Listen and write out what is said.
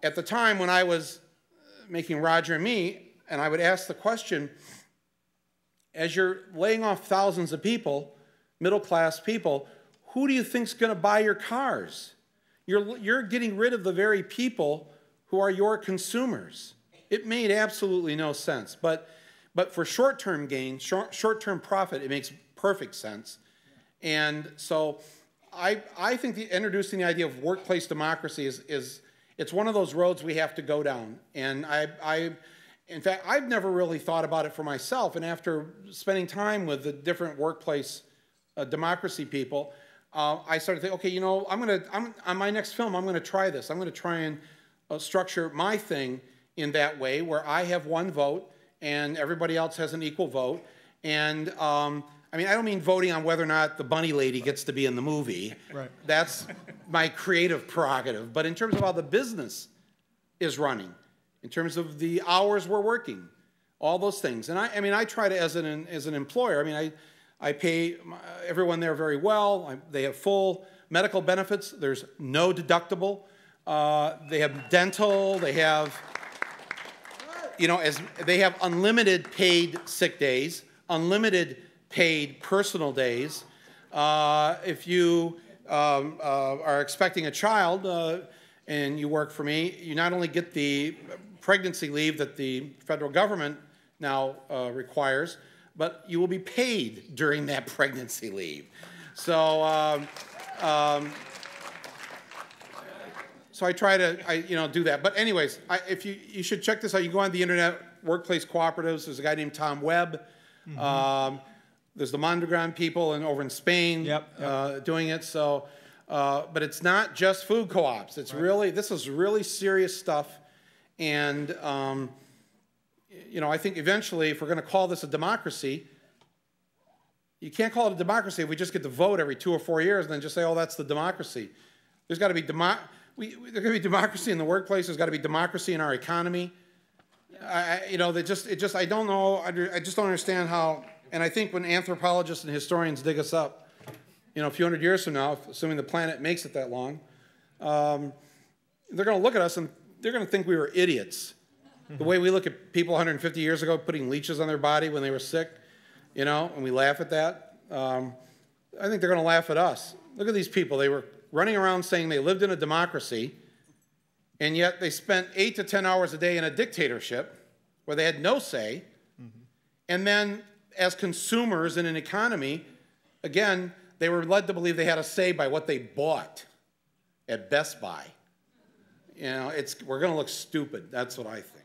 at the time when I was making Roger and Me, and I would ask the question, as you're laying off thousands of people, middle-class people, who do you think's going to buy your cars? You're getting rid of the very people who are your consumers. It made absolutely no sense. But for short-term gain, short-term profit, it makes perfect sense. And so I think introducing the idea of workplace democracy it's one of those roads we have to go down. And in fact, I've never really thought about it for myself. And after spending time with the different workplace democracy people, I started to think, okay, you know, on my next film, I'm going to try this. I'm going to try and structure my thing in that way, where I have one vote and everybody else has an equal vote. And I mean, I don't mean voting on whether or not the bunny lady gets to be in the movie. Right. That's my creative prerogative. But in terms of how the business is running, in terms of the hours we're working, all those things. And I mean, I try to, as an employer, I mean, I pay everyone there very well. They have full medical benefits. There's no deductible. They have dental. They have, you know, they have unlimited paid sick days, unlimited paid personal days. If you are expecting a child and you work for me, you not only get the pregnancy leave that the federal government now requires, but you will be paid during that pregnancy leave. So, so I try to, do that. But anyways, if you should check this out. You go on the internet, workplace cooperatives. There's a guy named Tom Webb. Mm-hmm. There's the Mondragon people over in Spain doing it. So, but it's not just food co-ops. It's really, this is really serious stuff. And, I think eventually, if we're going to call this a democracy, you can't call it a democracy if we just get to vote every 2 or 4 years and then just say, oh, that's the democracy. There's got to be there's got to be democracy in the workplace. There's got to be democracy in our economy. I don't know. I just don't understand how. And I think when anthropologists and historians dig us up, a few hundred years from now, assuming the planet makes it that long, they're going to look at us and they're going to think we were idiots. The way we look at people 150 years ago putting leeches on their body when they were sick, and we laugh at that. I think they're going to laugh at us. Look at these people. They were running around saying they lived in a democracy, and yet they spent 8 to 10 hours a day in a dictatorship where they had no say. Mm-hmm. And then as consumers in an economy, again, they were led to believe they had a say by what they bought at Best Buy. We're going to look stupid. That's what I think.